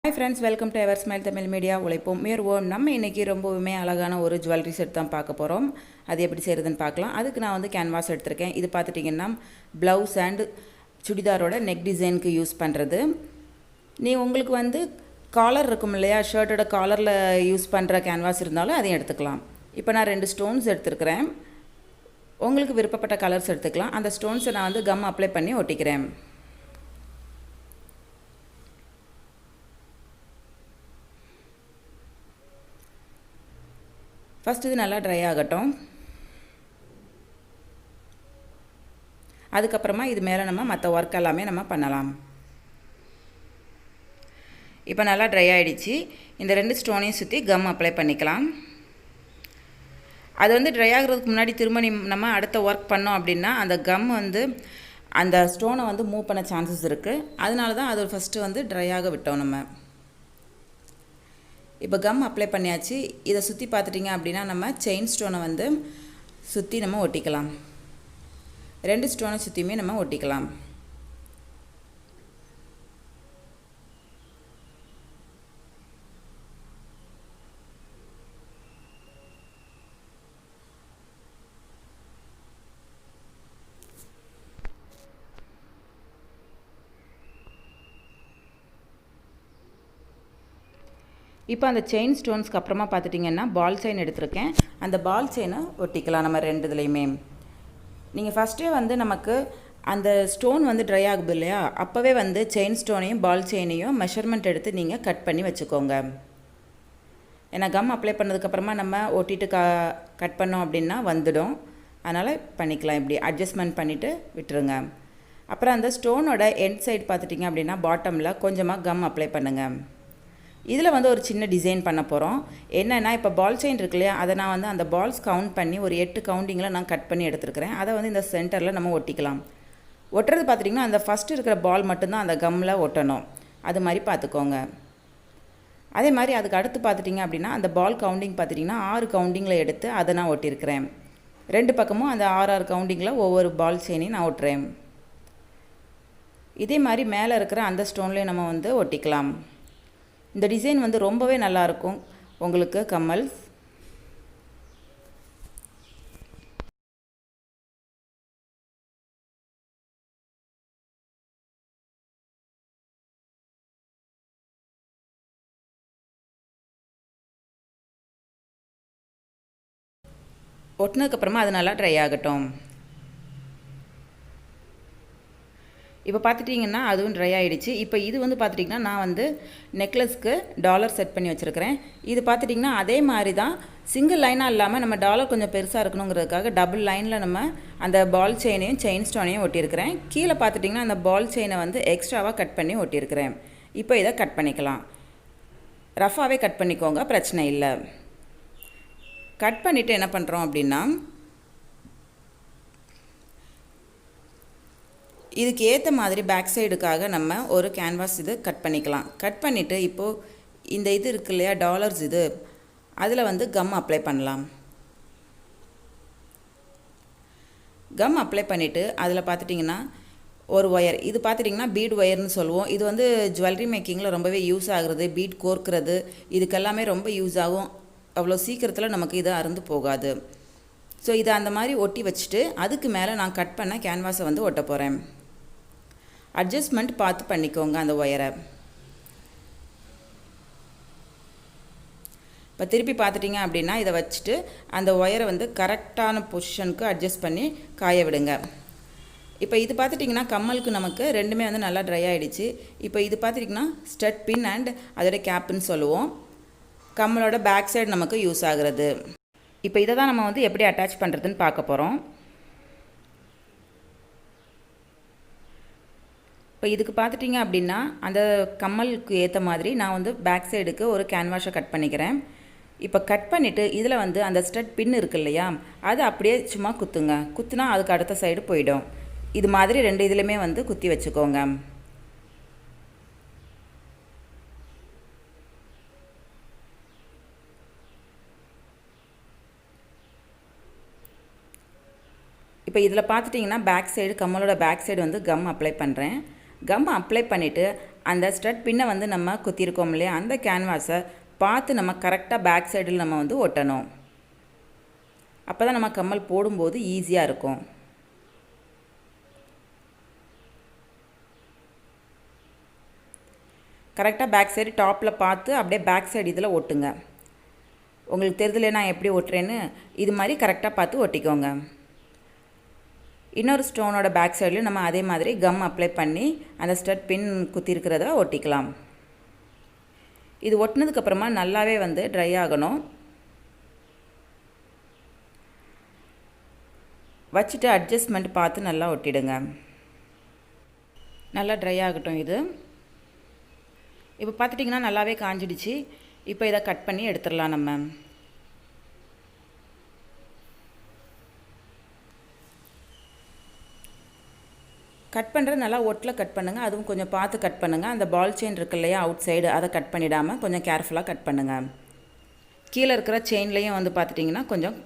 Hi friends, welcome to Eversmile Tamil Media. உழைப்போம் மேற்வோம். நம்ம இன்னைக்கு ரொம்பவுமே அழகான ஒரு ஜுவல்லரி செட் தான் பார்க்க போறோம். அது எப்படி செய்யறதுன்னு பார்க்கலாம். அதுக்கு நான் வந்து கேன்வாஸ் எடுத்துர்க்கேன். இது பார்த்துட்டீங்கன்னா ப்ளவுஸ் அண்ட் சுடிதாரோட நெக் டிசைனுக்கு யூஸ் பண்றது. நீ உங்களுக்கு வந்து காலர் இருக்கும் இல்லையா, ஷர்ட்டோட காலரில் யூஸ் பண்ணுற கேன்வாஸ் இருந்தாலும் அதையும் எடுத்துக்கலாம். இப்போ நான் 2 ஸ்டோன்ஸ் எடுத்துருக்கிறேன். உங்களுக்கு விருப்பப்பட்ட கலர்ஸ் எடுத்துக்கலாம். அந்த ஸ்டோன்ஸை நான் வந்து கம் அப்ளை பண்ணி ஒட்டிக்கிறேன். ஃபஸ்ட் இது நல்லா ட்ரை ஆகட்டும். அதுக்கப்புறமா இது மேலே நம்ம மற்ற ஒர்க் எல்லாமே நம்ம பண்ணலாம். இப்போ நல்லா ட்ரை ஆகிடுச்சு. இந்த 2 ஸ்டோனையும் சுற்றி கம் அப்ளை பண்ணிக்கலாம். அது வந்து ட்ரை ஆகிறதுக்கு முன்னாடி திரும்ப நம்ம அடுத்த ஒர்க் பண்ணோம் அப்படின்னா அந்த கம் வந்து அந்த ஸ்டோனை வந்து மூவ் பண்ண சான்சஸ் இருக்குது. அதனால தான் அது ஃபஸ்ட்டு வந்து ட்ரை ஆக விட்டோம் நம்ம. இப்போ கம் அப்ளை பண்ணியாச்சு. இதை சுற்றி பார்த்துட்டிங்க அப்படின்னா நம்ம செயின் ஸ்டோனை வந்து சுற்றி நம்ம ஒட்டிக்கலாம். 2 ஸ்டோனை சுற்றியுமே நம்ம ஒட்டிக்கலாம். இப்போ அந்த செயின் ஸ்டோன்ஸ்க்கு அப்புறமா பார்த்துட்டிங்கன்னா பால் செயின் எடுத்திருக்கேன். அந்த பால் செயினை ஒட்டிக்கலாம் நம்ம 2 இதுலேயுமே. நீங்கள் ஃபஸ்ட்டே வந்து நமக்கு அந்த ஸ்டோன் வந்து ட்ரை ஆகுது இல்லையா, அப்போவே வந்து செயின் ஸ்டோனையும் பால் செயினையும் மெஷர்மெண்ட் எடுத்து நீங்கள் கட் பண்ணி வச்சுக்கோங்க. ஏன்னா கம் அப்ளை பண்ணதுக்கப்புறமா நம்ம ஒட்டிட்டு கட் பண்ணோம் அப்படின்னா வந்துடும். அதனால் பண்ணிக்கலாம். இப்படி அட்ஜஸ்ட்மெண்ட் பண்ணிவிட்டு விட்டுருங்க. அப்புறம் அந்த ஸ்டோனோட எண்ட் சைடு பார்த்துட்டிங்க அப்படின்னா பாட்டமில் கொஞ்சமாக கம் அப்ளை பண்ணுங்கள். இதில் வந்து ஒரு சின்ன டிசைன் பண்ண போகிறோம். என்னென்னா இப்போ பால் செயின் இருக்கு இல்லையா, அதை நான் வந்து அந்த பால்ஸ் கவுண்ட் பண்ணி ஒரு 8 கவுண்டிங்கில் நான் கட் பண்ணி எடுத்துருக்கிறேன். அதை வந்து இந்த சென்டரில் நம்ம ஒட்டிக்கலாம். ஒட்டுறது பார்த்துட்டிங்கன்னா அந்த ஃபஸ்ட்டு இருக்கிற பால் மட்டும்தான் அந்த கம்மில் ஒட்டணும். அது மாதிரி பார்த்துக்கோங்க. அதே மாதிரி அதுக்கு அடுத்து பார்த்துட்டிங்க அப்படின்னா அந்த பால் கவுண்டிங் பார்த்துட்டிங்கன்னா 6 கவுண்டிங்கில் எடுத்து அதை நான் ஒட்டியிருக்கிறேன். 2 பக்கமும் அந்த 6 கவுண்டிங்கில் ஒவ்வொரு பால் செயினையும் நான் ஒட்டுறேன். இதே மாதிரி மேலே இருக்கிற அந்த ஸ்டோன்லேயும் நம்ம வந்து ஒட்டிக்கலாம். இந்த டிசைன் வந்து ரொம்பவே நல்லாயிருக்கும் உங்களுக்கு கம்மல். ஒட்டினதுக்கப்புறமா அது நல்லா ட்ரை ஆகட்டும். இப்போ பார்த்துட்டிங்கன்னா அதுவும் ட்ரை ஆகிடுச்சு. இப்போ இது வந்து பார்த்துட்டிங்கன்னா நான் வந்து நெக்லஸ்க்கு டாலர் செட் பண்ணி வச்சுருக்கிறேன். இது பார்த்துட்டிங்கன்னா அதே மாதிரி தான் சிங்கிள் லைனாக இல்லாமல் நம்ம டாலர் கொஞ்சம் பெருசாக இருக்கணுங்கிறதுக்காக டபுள் லைனில் நம்ம அந்த பால் செயினையும் செயின் ஸ்டோனையும் ஒட்டியிருக்கிறேன். கீழே பார்த்துட்டிங்கன்னா அந்த பால் செயினை வந்து எக்ஸ்ட்ராவாக கட் பண்ணி ஒட்டியிருக்கிறேன். இப்போ இதை கட் பண்ணிக்கலாம். ரஃபாகவே கட் பண்ணிக்கோங்க, பிரச்சனை இல்லை. கட் பண்ணிவிட்டு என்ன பண்ணுறோம் அப்படின்னா இதுக்கு ஏற்ற மாதிரி பேக் சைடுக்காக நம்ம ஒரு கேன்வாஸ் இது கட் பண்ணிக்கலாம். கட் பண்ணிவிட்டு இப்போது இந்த இது இருக்கு இல்லையா டாலர்ஸ், இது அதில் வந்து கம் அப்ளை பண்ணலாம். கம் அப்ளை பண்ணிவிட்டு அதில் பார்த்துட்டிங்கன்னா ஒரு ஒயர், இது பார்த்துட்டிங்கன்னா பீட் ஒயர்னு சொல்லுவோம். இது வந்து ஜுவல்லரி மேக்கிங்கில் ரொம்பவே யூஸ் ஆகுறது, பீட் கோர்க்கிறது, இதுக்கெல்லாமே ரொம்ப யூஸ் ஆகும். அவ்வளோ சீக்கிரத்தில் நமக்கு இது அறுந்து போகாது. ஸோ இதை அந்த மாதிரி ஒட்டி வச்சுட்டு அதுக்கு மேலே நான் கட் பண்ண கேன்வாஸை வந்து ஒட்ட போகிறேன். அட்ஜஸ்ட்மெண்ட் பார்த்து பண்ணிக்கோங்க அந்த ஒயரை. இப்போ திருப்பி பார்த்துட்டிங்க அப்படின்னா இதை வச்சுட்டு அந்த ஒயரை வந்து கரெக்டான பொசிஷனுக்கு அட்ஜஸ்ட் பண்ணி காய விடுங்க. இப்போ இது பார்த்துட்டிங்கன்னா கம்மலுக்கு நமக்கு ரெண்டுமே வந்து நல்லா ட்ரை ஆகிடுச்சு. இப்போ இது பார்த்துட்டிங்கன்னா ஸ்டட் பின் அண்ட் அதோட கேப்புன்னு சொல்லுவோம். கம்மலோட பேக் சைடு நமக்கு யூஸ் ஆகுறது. இப்போ இதை தான் நம்ம வந்து எப்படி அட்டாச் பண்ணுறதுன்னு பார்க்க போகிறோம். இப்போ இதுக்கு பார்த்துட்டிங்க அப்படின்னா அந்த கம்மலுக்கு ஏற்ற மாதிரி நான் வந்து பேக் சைடுக்கு ஒரு கேன்வாஸை கட் பண்ணிக்கிறேன். இப்போ கட் பண்ணிவிட்டு இதில் வந்து அந்த ஸ்டட் பின் இருக்கு இல்லையா, அது அப்படியே சும்மா குத்துங்க. குத்துனா அதுக்கு அடுத்த சைடு போயிடும். இது மாதிரி 2 இதுலையுமே வந்து குத்தி வச்சுக்கோங்க. இப்போ இதில் பார்த்துட்டிங்கன்னா பேக் சைடு கம்மலோட பேக் சைடு வந்து கம் அப்ளை பண்ணுறேன். கம் அப்ளை பண்ணிவிட்டு அந்த ஸ்டட் பின்னை வந்து நம்ம குத்திருக்கோம் இல்லையா, அந்த கேன்வாஸை பார்த்து நம்ம கரெக்டாக பேக் சைடில் நம்ம வந்து ஒட்டணும். அப்போ தான் நம்ம கம்மல் போடும்போது ஈஸியாக இருக்கும். கரெக்டாக பேக் சைடு டாப்பில் பார்த்து அப்படியே பேக் சைடு இதில் ஒட்டுங்க. உங்களுக்கு தெரிஞ்சல நான் எப்படி ஒட்டுறேன்னு இது மாதிரி கரெக்டாக பார்த்து ஒட்டிக்கோங்க. இன்னொரு ஸ்டோனோட பேக் சைட்லையும் நம்ம அதே மாதிரி கம் அப்ளை பண்ணி அந்த ஸ்டட் பின் குத்திருக்கிறத ஒட்டிக்கலாம். இது ஒட்டினதுக்கப்புறமா நல்லாவே வந்து ட்ரை ஆகணும். வச்சுட்டு அட்ஜஸ்ட்மெண்ட் பார்த்து நல்லா ஒட்டிடுங்க. நல்லா ட்ரை ஆகட்டும். இது இப்போ பார்த்துட்டிங்கன்னா நல்லாவே காஞ்சிடுச்சு. இப்போ இதை கட் பண்ணி எடுத்துடலாம். நம்ம கட் பண்ணுறது நல்லா ஒட்டில் கட் பண்ணுங்கள். அதுவும் கொஞ்சம் பார்த்து கட் பண்ணுங்கள். அந்த பால் செயின் இருக்கு இல்லையா, அவுட் சைடு அதை கட் பண்ணிடாமல் கொஞ்சம் கேர்ஃபுல்லாக கட் பண்ணுங்கள். கீழே இருக்கிற செயின்லேயும் வந்து பார்த்துட்டிங்கன்னா கொஞ்சம்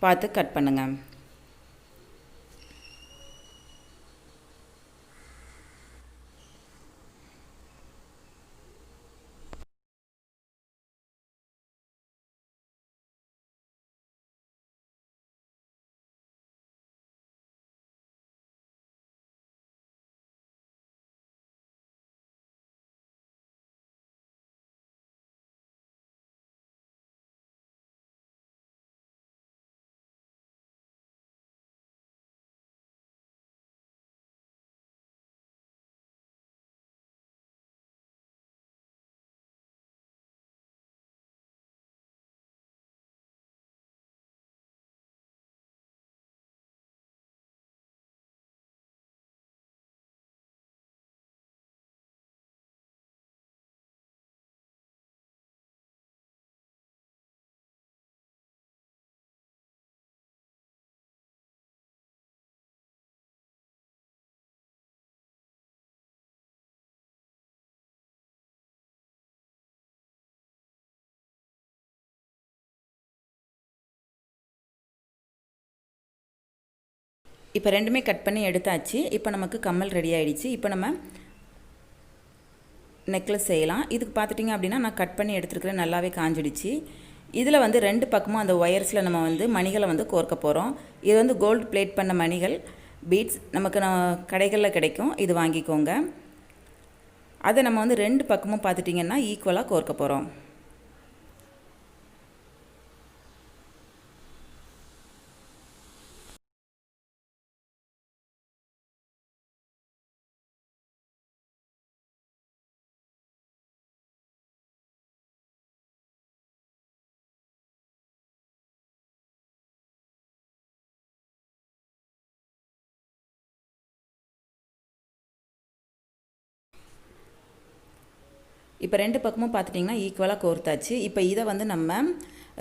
பார்த்து கட் பண்ணுங்கள். இப்போ ரெண்டுமே கட் பண்ணி எடுத்தாச்சு. இப்போ நமக்கு கம்மல் ரெடி ஆகிடுச்சு. இப்போ நம்ம நெக்லஸ் செய்யலாம். இதுக்கு பார்த்துட்டிங்க அப்படின்னா நான் கட் பண்ணி எடுத்துருக்கிறேன். நல்லாவே காஞ்சிடுச்சு. இதில் வந்து ரெண்டு பக்கமும் அந்த ஒயர்ஸில் நம்ம வந்து மணிகளை வந்து கோர்க்க போகிறோம். இது வந்து கோல்டு பிளேட் பண்ண மணிகள், பீட்ஸ் நமக்கு கடைகளில் கிடைக்கும். இது வாங்கிக்கோங்க. அதை நம்ம வந்து ரெண்டு பக்கமும் பார்த்துட்டிங்கன்னா ஈக்குவலாக கோர்க்க போகிறோம். இப்போ ரெண்டு பக்கமும் பார்த்துட்டிங்கன்னா ஈக்குவலாக கோர்த்தாச்சு. இப்போ இதை வந்து நம்ம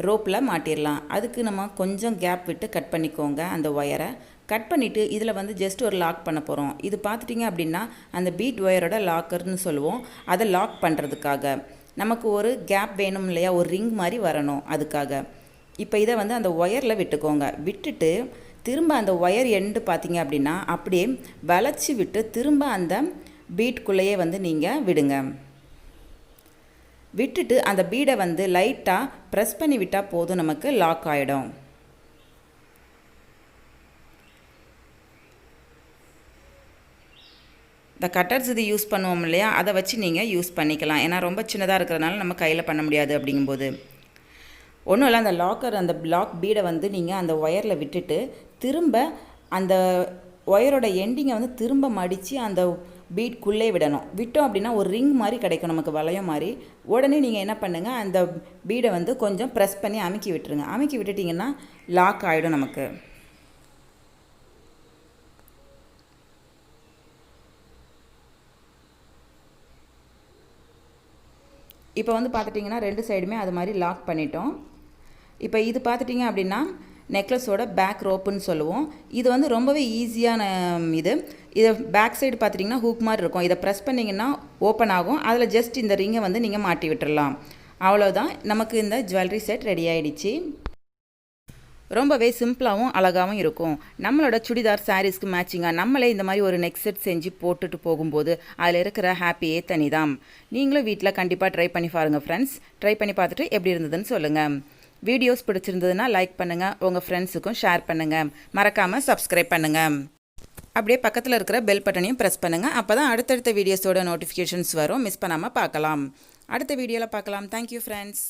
ரோப்பில் மாட்டிடலாம். அதுக்கு நம்ம கொஞ்சம் கேப் விட்டு கட் பண்ணிக்கோங்க. அந்த ஒயரை கட் பண்ணிவிட்டு இதில் வந்து ஜஸ்ட் ஒரு லாக் பண்ண போகிறோம். இது பார்த்துட்டிங்க அப்படின்னா அந்த பீட் ஒயரோட லாக்கர்னு சொல்லுவோம். அதை லாக் பண்ணுறதுக்காக நமக்கு ஒரு கேப் வேணும் இல்லையா, ஒரு ரிங் மாதிரி வரணும். அதுக்காக இப்போ இதை வந்து அந்த ஒயரில் விட்டுக்கோங்க. விட்டுட்டு திரும்ப அந்த ஒயர் எண்டு பார்த்திங்க அப்படின்னா அப்படியே வளைச்சி விட்டு திரும்ப அந்த பீட்குள்ளேயே வந்து நீங்கள் விடுங்க. விட்டுட்டு அந்த பீடை வந்து லைட்டாக ப்ரெஸ் பண்ணி விட்டால் போதும், நமக்கு லாக் ஆகிடும். இந்த கட்டர்ஸ் இது யூஸ் பண்ணுவோம் இல்லையா, அதை வச்சு நீங்கள் யூஸ் பண்ணிக்கலாம். ஏன்னா ரொம்ப சின்னதாக இருக்கிறதுனால நம்ம கையில் பண்ண முடியாது. அப்படிங்கும்போது ஒன்றும் இல்லை, அந்த அந்த லாக் பீடை வந்து நீங்கள் அந்த ஒயரில் விட்டுட்டு திரும்ப அந்த ஒயரோட எண்டிங்கை வந்து திரும்ப மடித்து அந்த பீட்குள்ளே விடணும். விட்டோம் அப்படின்னா ஒரு ரிங் மாதிரி கிடைக்கும் நமக்கு, வளையம் மாதிரி. உடனே நீங்கள் என்ன பண்ணுங்கள், அந்த பீடை வந்து கொஞ்சம் ப்ரெஸ் பண்ணி அமுக்கி விட்டுருங்க. அமுக்கி விட்டுட்டிங்கன்னா லாக் ஆகிடும் நமக்கு. இப்போ வந்து பார்த்துட்டிங்கன்னா ரெண்டு சைடுமே அது மாதிரி லாக் பண்ணிட்டோம். இப்போ இது பார்த்துட்டிங்க அப்படின்னா நெக்லஸோட பேக் ரோப்புன்னு சொல்லுவோம். இது வந்து ரொம்பவே ஈஸியான இது பேக் சைடு பார்த்துட்டிங்கன்னா ஹூக் மாதிரி இருக்கும். இதை ப்ரெஸ் பண்ணிங்கன்னா ஓப்பன் ஆகும். அதில் ஜஸ்ட் இந்த ரிங்கை வந்து நீங்கள் மாட்டி விட்டுடலாம். அவ்வளோதான், நமக்கு இந்த ஜுவல்லரி செட் ரெடி ஆகிடுச்சு. ரொம்பவே சிம்பிளாகவும் அழகாகவும் இருக்கும். நம்மளோட சுடிதார் சாரீஸ்க்கு மேட்சிங்காக நம்மளே இந்த மாதிரி ஒரு நெக் செட் செஞ்சு போட்டுட்டு போகும்போது அதில் இருக்கிற ஹாப்பியே தனிதான். நீங்களும் வீட்டில் கண்டிப்பாக ட்ரை பண்ணி பாருங்கள் ஃப்ரெண்ட்ஸ். ட்ரை பண்ணி பார்த்துட்டு எப்படி இருந்ததுன்னு சொல்லுங்கள். வீடியோஸ் பிடிச்சிருந்ததுன்னா லைக் பண்ணுங்கள், உங்கள் ஃப்ரெண்ட்ஸுக்கும் ஷேர் பண்ணுங்கள், மறக்காமல் சப்ஸ்கிரைப் பண்ணுங்கள். அப்படியே பக்கத்தில் இருக்கிற பெல் பட்டனையும் ப்ரெஸ் பண்ணுங்கள். அப்போ தான் அடுத்தடுத்த வீடியோஸோட நோட்டிஃபிகேஷன்ஸ் வரும், மிஸ் பண்ணாமல் பார்க்கலாம். அடுத்த வீடியோவில் பார்க்கலாம். Thank you friends.